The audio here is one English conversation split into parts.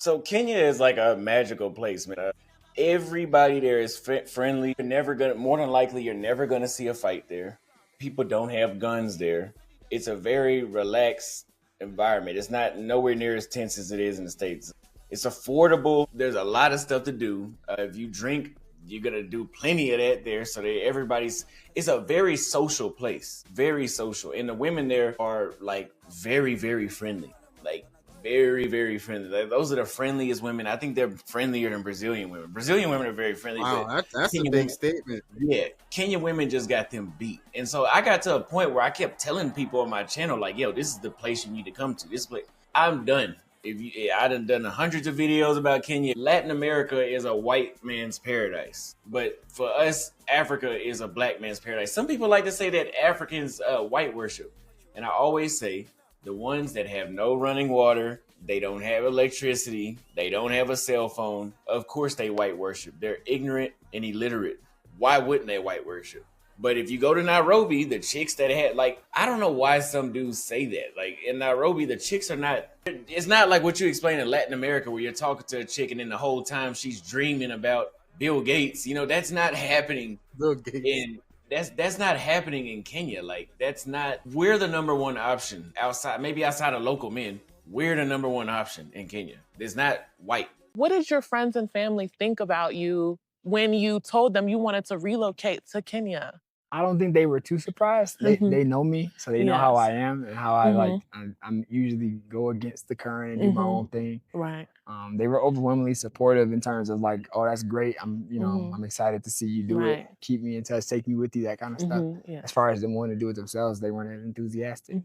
So Kenya is like a magical place, man. Everybody there is friendly. You're never gonna, more than likely, you're never gonna see a fight there. People don't have guns there. It's a very relaxed environment. It's not nowhere near as tense as it is in the States. It's affordable. There's a lot of stuff to do. If you drink, you're gonna do plenty of that there. So that everybody's. It's a very social place. Very social, and the women there are like very, very friendly. Like very, very friendly. Like, those are the friendliest women. I think they're friendlier than Brazilian women. Brazilian women are very friendly, Wow, but that's a Kenyan big women, statement. yeah, Kenya women just got them beat. And so I got to a point where I kept telling people on my channel, like, yo, this is the place you need to come to. This place, I'm done. If you, I done hundreds of videos about Kenya. Latin America is a white man's paradise, but for us, Africa is a black man's paradise. Some people like to say that Africans white worship, and I always say the ones that have no running water, they don't have electricity, they don't have a cell phone. Of course, they white worship. They're ignorant and illiterate. Why wouldn't they white worship? But if you go to Nairobi, the chicks that had, like, I don't know why some dudes say that. Like, in Nairobi, the chicks are not, it's not like what you explain in Latin America where you're talking to a chick and then the whole time she's dreaming about Bill Gates. You know, that's not happening Bill Gates. in that's not happening in Kenya. Like, that's not, we're the number one option outside, maybe outside of local men. We're the number one option in Kenya. It's not white. What did your friends and family think about you when you told them you wanted to relocate to Kenya? I don't think they were too surprised. They know me, so they know how I am and how I like. I'm usually go against the current and do my own thing. Right. They were overwhelmingly supportive in terms of like, oh, that's great. I'm excited to see you do it. Keep me in touch, take me with you, that kind of stuff. Yeah. As far as them wanting to do it themselves, they weren't that enthusiastic.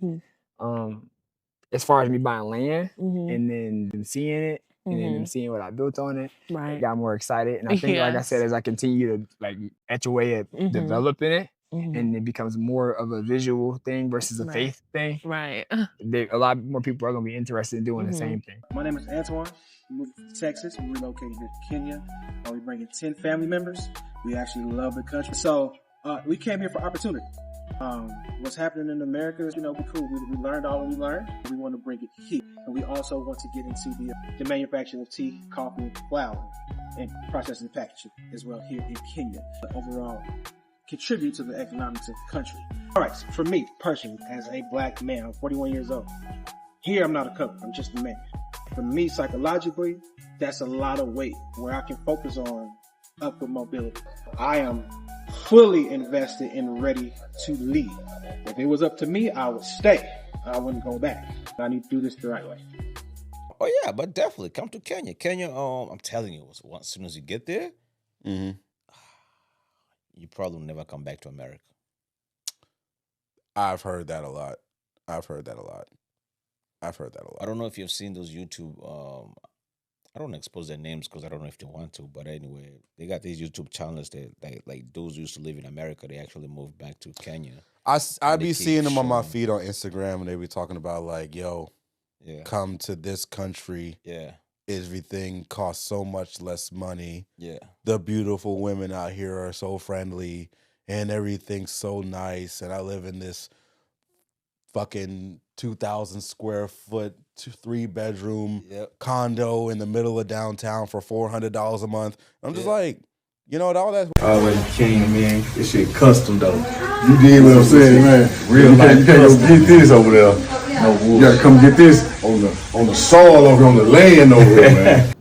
As far as me buying land and then them seeing it and then them seeing what I built on it, I got more excited. And I think, like I said, as I continue to like etch away at developing it, and it becomes more of a visual thing versus a faith thing. Right. A lot more people are gonna be interested in doing the same thing. My name is Antoine. We moved to Texas. We relocated to Kenya. We bring in 10 family members. We actually love the country. So we came here for opportunity. What's happening in America is, we cool. We learned all we learned. We want to bring it here. And we also want to get into the manufacturing of tea, coffee, flour, and processing and packaging as well here in Kenya. But overall, contribute to the economics of the country. All right, for me personally, as a black man, I'm 41 years old. Here, I'm not a cook. I'm just a man. For me, psychologically, that's a lot of weight where I can focus on upward mobility. I am fully invested and ready to leave. If it was up to me, I would stay. I wouldn't go back. I need to do this the right way. Oh yeah, but definitely come to Kenya. Kenya, I'm telling you, as soon as you get there, you probably will never come back to America. I've heard that a lot. I don't know if you've seen those YouTube. I don't expose their names because I don't know if they want to. But anyway, they got these YouTube channels that like those who used to live in America. They actually moved back to Kenya. I be seeing them on my feed on Instagram, and they be talking about like, yo, come to this country. Yeah. Everything costs so much less money. Yeah. The beautiful women out here are so friendly and everything's so nice. And I live in this fucking 2,000 square foot, 3-bedroom condo in the middle of downtown for $400 a month. I'm just like, all that. Always king, man. This shit custom though. You did what I'm saying, man. Real life. You can't go get this over there. No, you gotta come get this on the soil over on the land over there, man.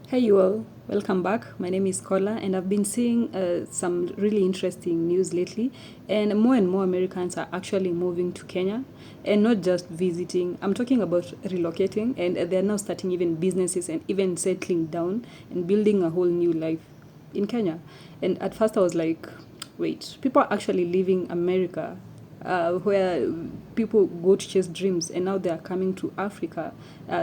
Hey you all, welcome back. My name is Kola, and I've been seeing some really interesting news lately, and more Americans are actually moving to Kenya, and not just visiting. I'm talking about relocating, and they're now starting even businesses and even settling down and building a whole new life in Kenya. And at first I was like, wait, people are actually leaving America, where people go to chase dreams, and now they are coming to Africa,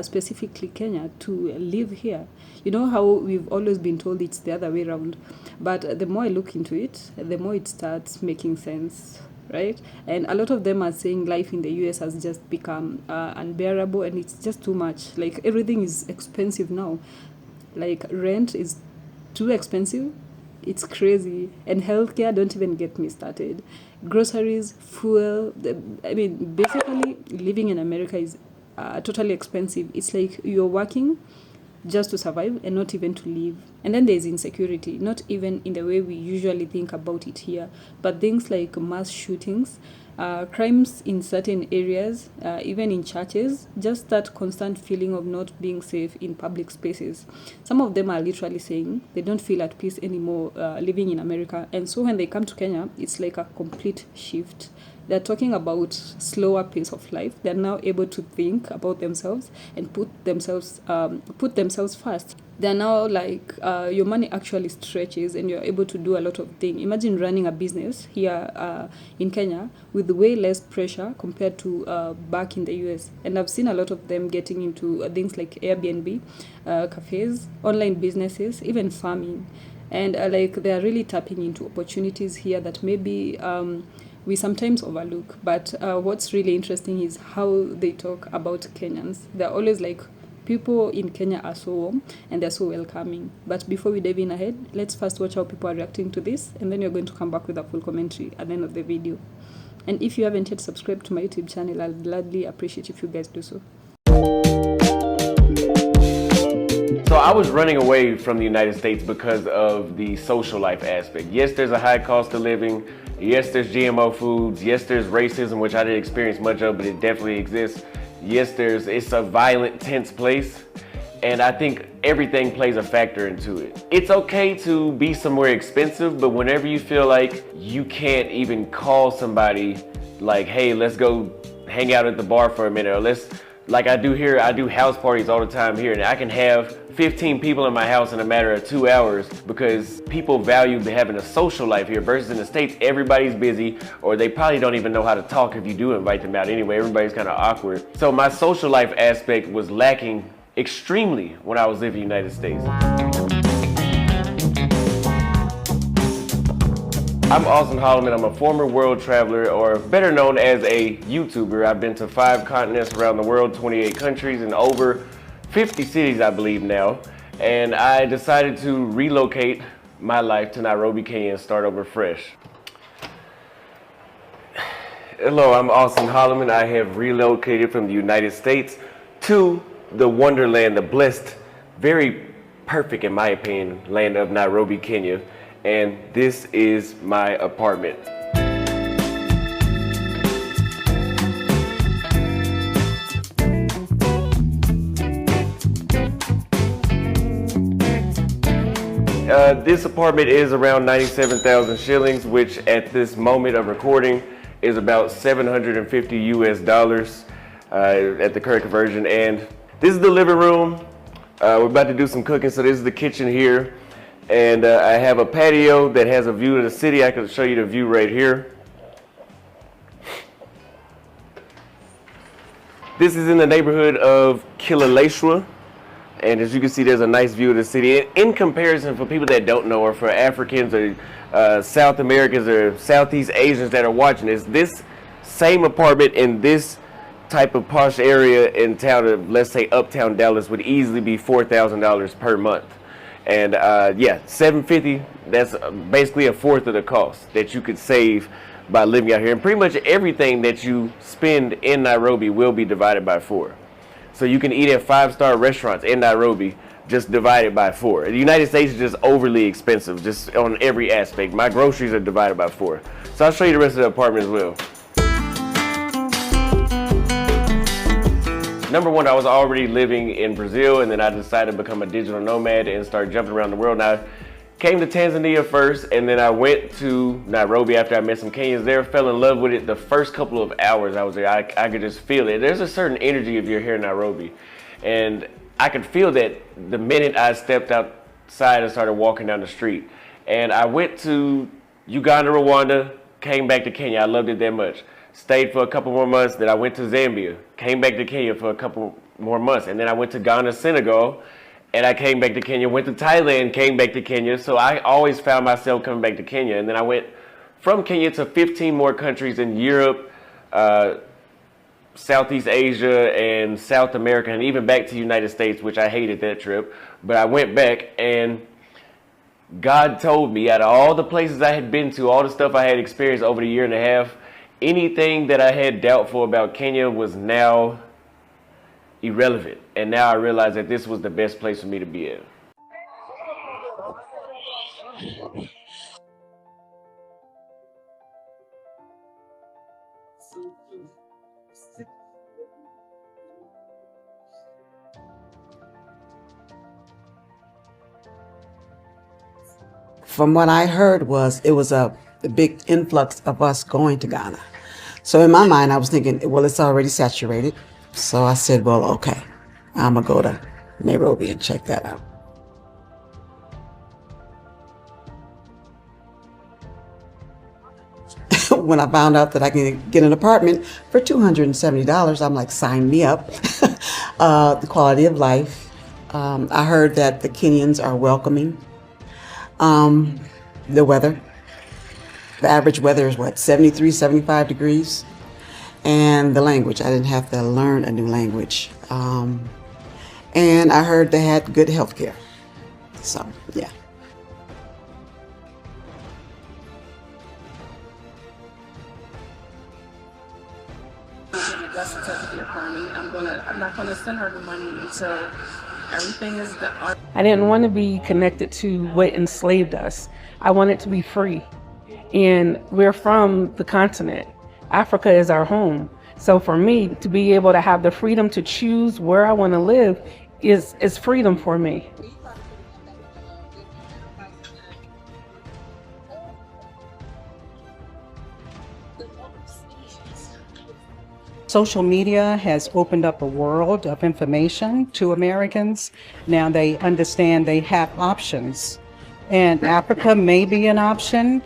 specifically Kenya, to live here. You know how we've always been told it's the other way around, but the more I look into it, the more it starts making sense, right? And a lot of them are saying life in the US has just become unbearable, and it's just too much. Like, everything is expensive now. Like, rent is too expensive. It's crazy. And healthcare, don't even get me started. Groceries, fuel. Basically, living in America is totally expensive. It's like you're working, just to survive and not even to live. And then there's insecurity, not even in the way we usually think about it here, but things like mass shootings, crimes in certain areas, even in churches, just that constant feeling of not being safe in public spaces. Some of them are literally saying they don't feel at peace anymore living in America. And so when they come to Kenya, it's like a complete shift. They're talking about slower pace of life. They're now able to think about themselves and put themselves first. They're now like, your money actually stretches and you're able to do a lot of things. Imagine running a business here in Kenya with way less pressure compared to back in the US. And I've seen a lot of them getting into things like Airbnb, cafes, online businesses, even farming. And like they're really tapping into opportunities here that maybe we sometimes overlook. But what's really interesting is how they talk about Kenyans. They're always like, people in Kenya are so warm and they're so welcoming. But before we dive in ahead, let's first watch how people are reacting to this, and then you're going to come back with a full commentary at the end of the video. And if you haven't yet subscribed to my YouTube channel, I'll gladly appreciate if you guys do so. So I was running away from the United States because of the social life aspect. Yes, there's a high cost of living. Yes, there's GMO foods. Yes, there's racism, which I didn't experience much of, but it definitely exists. Yes, it's a violent, tense place. And I think everything plays a factor into it. It's okay to be somewhere expensive, but whenever you feel like you can't even call somebody like, hey, let's go hang out at the bar for a minute, or like I do here, I do house parties all the time here, and I can have 15 people in my house in a matter of 2 hours because people value having a social life here versus in the States, everybody's busy, or they probably don't even know how to talk if you do invite them out anyway. Everybody's kind of awkward. So my social life aspect was lacking extremely when I was living in the United States. I'm Austin Holloman. I'm a former world traveler, or better known as a YouTuber. I've been to 5 continents around the world, 28 countries, and over 50 cities, I believe now. And I decided to relocate my life to Nairobi, Kenya, and start over fresh. Hello, I'm Austin Holloman. I have relocated from the United States to the wonderland, the blessed, very perfect, in my opinion, land of Nairobi, Kenya. And this is my apartment. This apartment is around 97,000 shillings, which at this moment of recording is about $750 at the current conversion. And this is the living room. We're about to do some cooking, so this is the kitchen here. And I have a patio that has a view of the city. I can show you the view right here. This is in the neighborhood of Kileleshwa. And as you can see, there's a nice view of the city. In comparison, for people that don't know, or for Africans or South Americans or Southeast Asians that are watching this same apartment in this type of posh area in town of, let's say, uptown Dallas, would easily be $4,000 per month. And yeah, $750, that's basically a fourth of the cost that you could save by living out here. And pretty much everything that you spend in Nairobi will be divided by 4. So you can eat at 5-star restaurants in Nairobi, just divided by 4. The United States is just overly expensive, just on every aspect. My groceries are divided by 4. So I'll show you the rest of the apartment as well. Number one, I was already living in Brazil, and then I decided to become a digital nomad and start jumping around the world. Now, I came to Tanzania first, and then I went to Nairobi after I met some Kenyans there, fell in love with it. The first couple of hours I was there, I could just feel it. There's a certain energy if you're here in Nairobi. And I could feel that the minute I stepped outside and started walking down the street. And I went to Uganda, Rwanda, came back to Kenya. I loved it that much. Stayed for a couple more months, then I went to Zambia, came back to Kenya for a couple more months, and then I went to Ghana, Senegal, and I came back to Kenya, went to Thailand, came back to Kenya. So I always found myself coming back to Kenya. And then I went from Kenya to 15 more countries in Europe, Southeast Asia, and South America, and even back to the United States, which I hated that trip. But I went back, and God told me, out of all the places I had been to, all the stuff I had experienced over the year and a half, anything that I had doubtful about Kenya was now irrelevant. And now I realize that this was the best place for me to be in. From what I heard it was a big influx of us going to Ghana. So in my mind, I was thinking, well, it's already saturated. So I said, well, okay, I'm gonna go to Nairobi and check that out. When I found out that I can get an apartment for $270, I'm like, sign me up. The quality of life. I heard that the Kenyans are welcoming. The weather. The average weather is what, 73, 75 degrees? And the language, I didn't have to learn a new language. And I heard they had good health care. So, yeah. I'm not gonna send her the money until everything is done. I didn't want to be connected to what enslaved us. I wanted to be free. And we're from the continent. Africa is our home. So for me, to be able to have the freedom to choose where I want to live is freedom for me. Social media has opened up a world of information to Americans. Now they understand they have options, and Africa may be an option.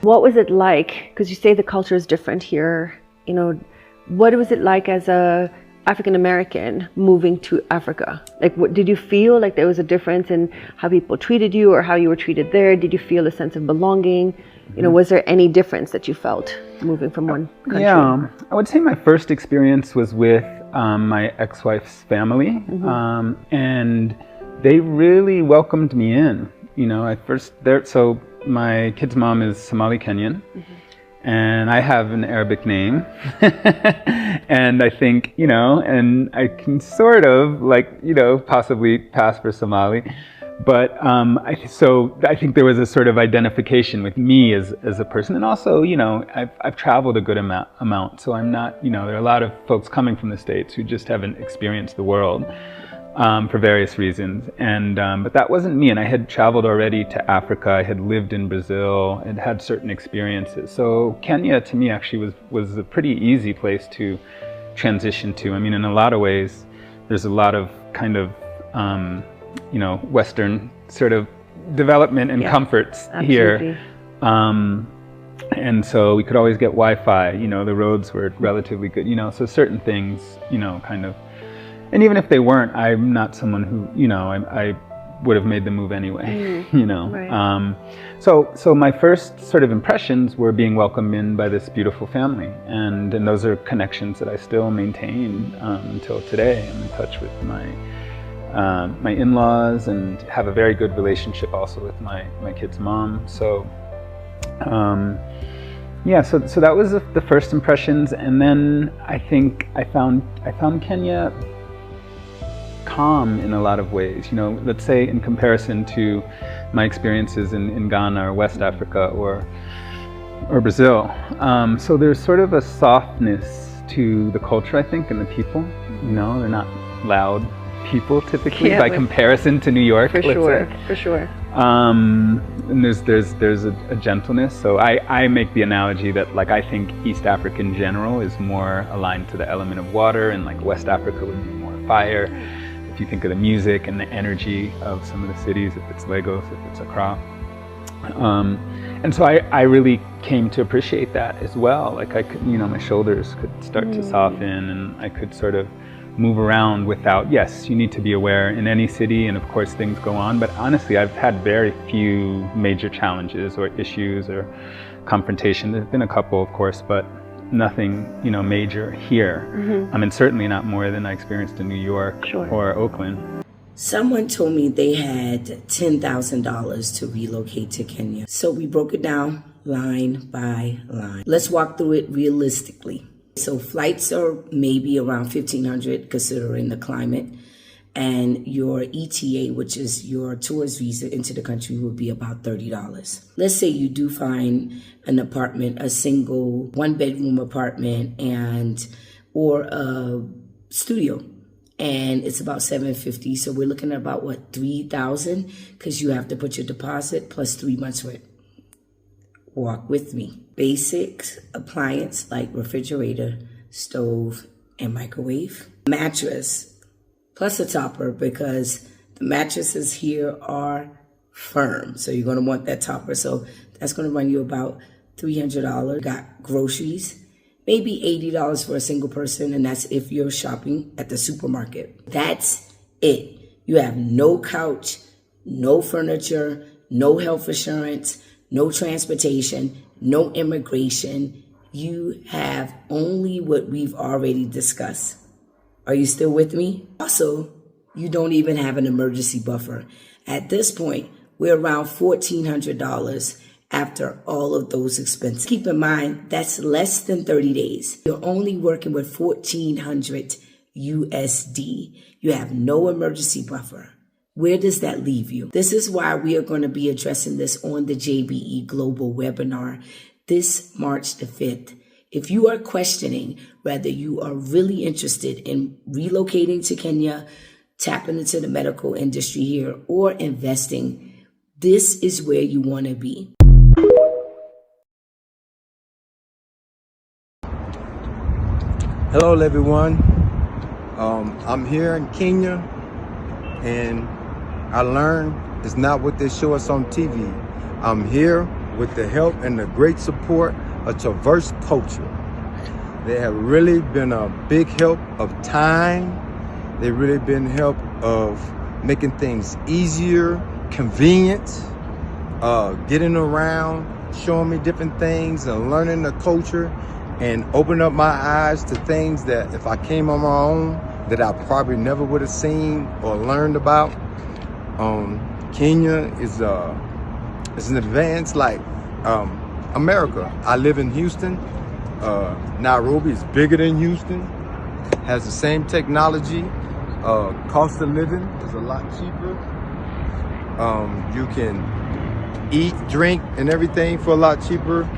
What was it like? Because you say the culture is different here. You know, what was it like as a African American moving to Africa? Like, what did you feel like there was a difference in how people treated you or how you were treated there? Did you feel a sense of belonging? You know, was there any difference that you felt moving from one country? Yeah, I would say my first experience was with my ex-wife's family, and they really welcomed me in. You know, at first, so my kid's mom is Somali Kenyan. And I have an Arabic name, and I think, you know, and I can sort of, like, you know, possibly pass for Somali, but so I think there was a sort of identification with me as a person, and also, you know, I've traveled a good amount, so I'm not, you know, there are a lot of folks coming from the States who just haven't experienced the world. For various reasons, and but that wasn't me, and I had traveled already to Africa, I had lived in Brazil, and had certain experiences. So Kenya to me actually was a pretty easy place to transition to. I mean, in a lot of ways, there's a lot of kind of, you know, Western sort of development and comforts here. And so we could always get Wi-Fi, you know, the roads were relatively good, you know, so certain things, you know, kind of. And even if they weren't, I'm not someone who, you know, I would have made the move anyway, you know. Right. So my first sort of impressions were being welcomed in by this beautiful family. And those are connections that I still maintain until today. I'm in touch with my in-laws and have a very good relationship also with my kid's mom. So, yeah, so that was the first impressions. And then I think I found Kenya calm in a lot of ways, you know, let's say in comparison to my experiences in Ghana or West Africa or Brazil. So there's sort of a softness to the culture, I think, and the people, you know, they're not loud people typically by comparison to New York, for sure. And there's a gentleness. So I make the analogy that, like, I think East Africa in general is more aligned to the element of water, and like West Africa would be more fire. If you think of the music and the energy of some of the cities, if it's Lagos, if it's Accra. And so I really came to appreciate that as well. Like, I could, you know, my shoulders could start to soften, and I could sort of move around without, yes, you need to be aware in any city, and of course things go on, but honestly I've had very few major challenges or issues or confrontation. There's been a couple, of course, but nothing, you know, major here. And certainly not more than I experienced in New York or Oakland. Someone told me they had $10,000 to relocate to Kenya. So we broke it down line by line. Let's walk through it realistically. So flights are maybe around $1,500 considering the climate. And your ETA, which is your tourist visa into the country, would be about $30. Let's say you do find an apartment, a single 1-bedroom apartment or a studio, and it's about $750. So we're looking at about $3,000 because you have to put your deposit plus 3 months rent. Walk with me. Basic appliance like refrigerator, stove, and microwave. Mattress plus a topper because the mattresses here are firm. So you're going to want that topper. So that's going to run you about $300. Got groceries, maybe $80 for a single person. And that's if you're shopping at the supermarket. That's it. You have no couch, no furniture, no health insurance, no transportation, no immigration. You have only what we've already discussed. Are you still with me? Also, you don't even have an emergency buffer. At this point, we're around $1,400 after all of those expenses. Keep in mind, that's less than 30 days. You're only working with $1,400 USD. You have no emergency buffer. Where does that leave you? This is why we are going to be addressing this on the JBE Global webinar this March the 5th. If you are questioning whether you are really interested in relocating to Kenya, tapping into the medical industry here, or investing, this is where you want to be. Hello, everyone. I'm here in Kenya, and I learned it's not what they show us on TV. I'm here with the help and the great support of Traverse Culture. They have really been a big help of time. They've really been help of making things easier, convenient, getting around, showing me different things and learning the culture and opening up my eyes to things that if I came on my own that I probably never would have seen or learned about. Kenya is an advance like America. I live in Houston. Nairobi is bigger than Houston, has the same technology. Cost of living is a lot cheaper. You can eat, drink, and everything for a lot cheaper.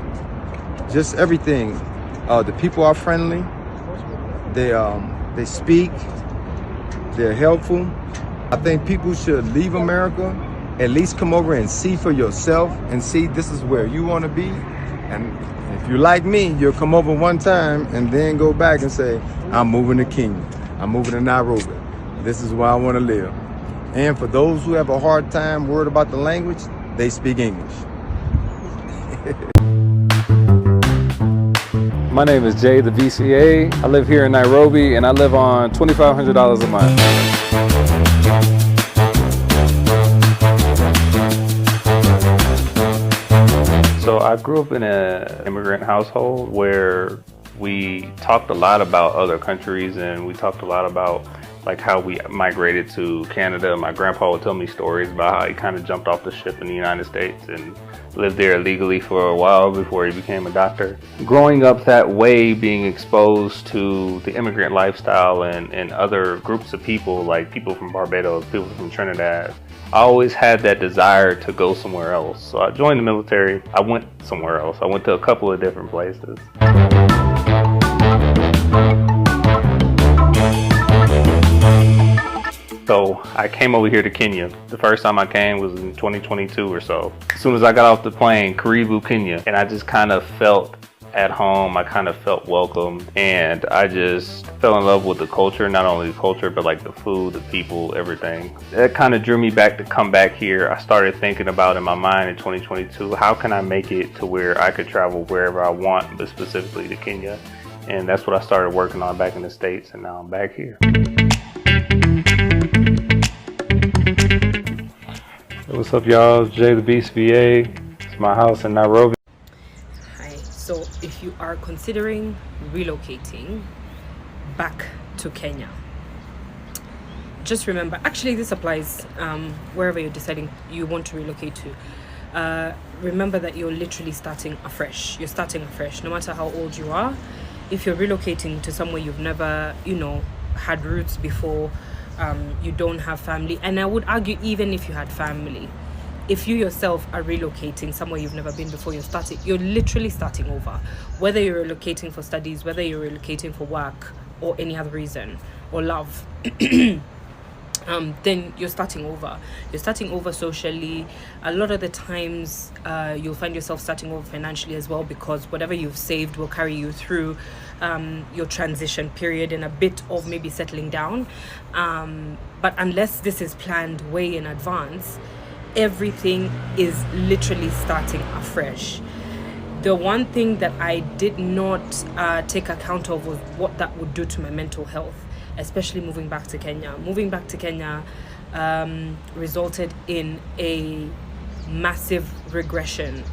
Just everything. The people are friendly. They speak. They're helpful. I think people should leave America, at least come over and see for yourself and see this is where you want to be. And if you're like me, you'll come over one time and then go back and say, I'm moving to Kenya. I'm moving to Nairobi. This is where I want to live. And for those who have a hard time worried about the language, they speak English. My name is Jay, the VCA. I live here in Nairobi and I live on $2,500 a month. So I grew up in an immigrant household where we talked a lot about other countries and we talked a lot about like how we migrated to Canada. My grandpa would tell me stories about how he kind of jumped off the ship in the United States and lived there illegally for a while before he became a doctor. Growing up that way, being exposed to the immigrant lifestyle and other groups of people, like people from Barbados, people from Trinidad, I always had that desire to go somewhere else. So I joined the military. I went somewhere else. I went to a couple of different places. So I came over here to Kenya. The first time I came was in 2022 or so. As soon as I got off the plane, Karibu, Kenya, and I just kind of felt at home. I kind of felt welcomed, and I just fell in love with the culture, not only the culture, but like the food, the people, everything. That kind of drew me back to come back here. I started thinking about in my mind in 2022, how can I make it to where I could travel wherever I want, but specifically to Kenya. And that's what I started working on back in the States, and now I'm back here. What's up, y'all? It's Jay the Beast VA. It's my house in Nairobi. Hi. So if you are considering relocating back to Kenya, just remember, actually this applies wherever you're deciding you want to relocate to. Remember that you're literally starting afresh. You're starting afresh, no matter how old you are. If you're relocating to somewhere you've never, had roots before, you don't have family, and I would argue even if you had family, if you yourself are relocating somewhere you've never been before, you're literally starting over. Whether you're relocating for studies, whether you're relocating for work or any other reason, or love, then you're starting over. You're starting over socially. A lot of the times you'll find yourself starting over financially as well, because whatever you've saved will carry you through your transition period and a bit of maybe settling down. But unless this is planned way in advance, everything is literally starting afresh. The one thing that I did not take account of was what that would do to my mental health, especially moving back to Kenya. Moving back to Kenya resulted in a massive regression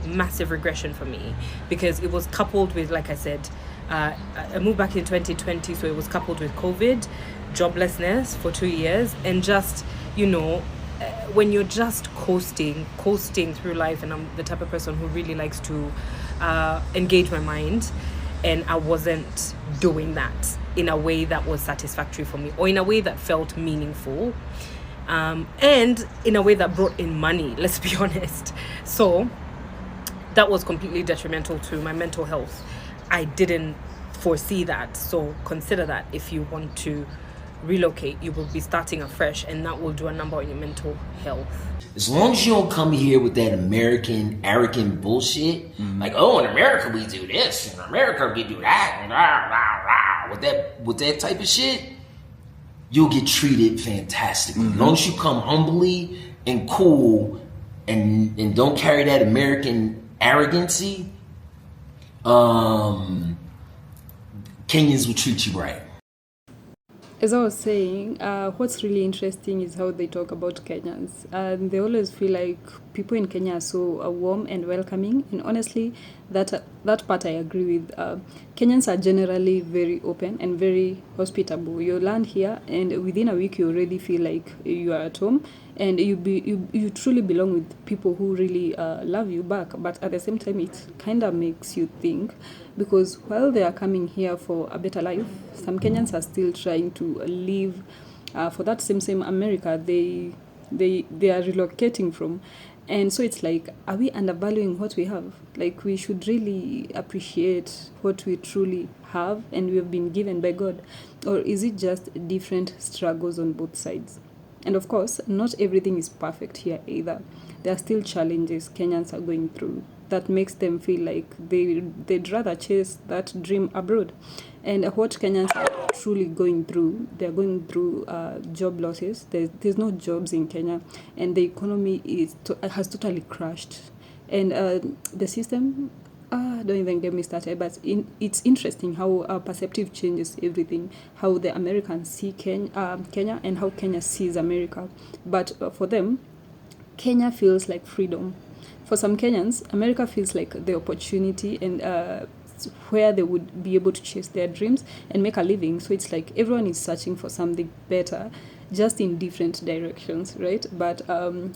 for me, because it was coupled with, like I said, I moved back in 2020, so it was coupled with COVID, joblessness for 2 years, and just, when you're just coasting through life, and I'm the type of person who really likes to engage my mind, and I wasn't doing that in a way that was satisfactory for me, or in a way that felt meaningful, and in a way that brought in money, let's be honest. So that was completely detrimental to my mental health. I didn't foresee that, so consider that if you want to relocate, you will be starting afresh, and that will do a number on your mental health. As long as you don't come here with that American arrogant bullshit, like, oh, in America we do this, in America we do that, with that type of shit, you'll get treated fantastically. As long as you come humbly and cool and don't carry that American arrogancy, Kenyans will treat you right. As I was saying, what's really interesting is how they talk about Kenyans. They always feel like people in Kenya are so warm and welcoming. And honestly, that part I agree with. Kenyans are generally very open and very hospitable. You land here, and within a week, you already feel like you are at home. And you truly belong with people who really love you back. But at the same time, it kind of makes you think, because while they are coming here for a better life, some Kenyans are still trying to live for that same America they are relocating from. And so it's like, are we undervaluing what we have? Like, we should really appreciate what we truly have and we have been given by God. Or is it just different struggles on both sides? And of course, not everything is perfect here either. There are still challenges Kenyans are going through that makes them feel like they'd rather chase that dream abroad. And what Kenyans are truly going through, they're going through job losses. There's no jobs in Kenya, and the economy has totally crashed. And the system, don't even get me started, but it's interesting how perceptive changes everything, how the Americans see Kenya and how Kenya sees America. But for them, Kenya feels like freedom. For some Kenyans, America feels like the opportunity and where they would be able to chase their dreams and make a living. So it's like everyone is searching for something better, just in different directions, right? But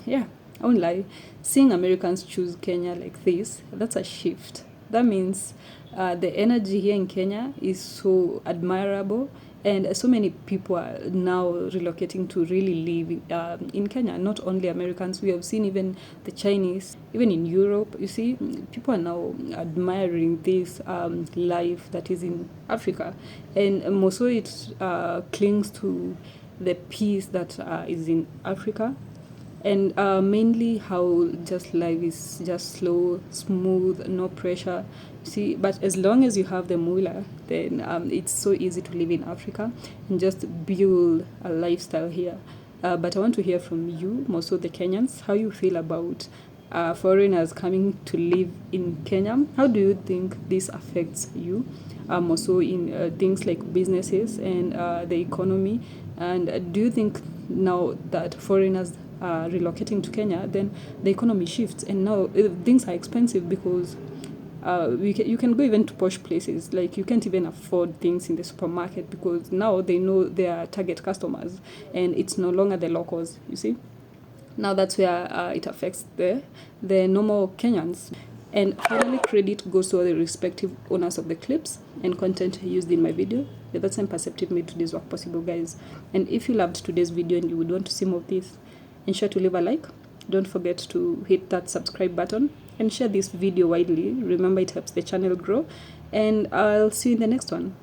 yeah, I won't lie. Seeing Americans choose Kenya like this, that's a shift. That means the energy here in Kenya is so admirable, and so many people are now relocating to really live in Kenya. Not only Americans, we have seen even the Chinese, even in Europe, you see, people are now admiring this life that is in Africa. And more so it clings to the peace that is in Africa. And mainly how just life is just slow, smooth, no pressure. See, but as long as you have the moolah, then it's so easy to live in Africa and just build a lifestyle here. But I want to hear from you, more so the Kenyans, how you feel about foreigners coming to live in Kenya. How do you think this affects you? More so in things like businesses and the economy. And do you think now that foreigners relocating to Kenya, then the economy shifts, and now things are expensive because You can go even to posh places. Like, you can't even afford things in the supermarket because now they know their target customers, and it's no longer the locals, you see. Now that's where it affects the normal Kenyans. And finally, credit goes to all the respective owners of the clips and content used in my video. Yeah, that's Imperceptive made today's work possible, guys. And if you loved today's video and you would want to see more of this, ensure to leave a like. Don't forget to hit that subscribe button and share this video widely. Remember, it helps the channel grow. And I'll see you in the next one.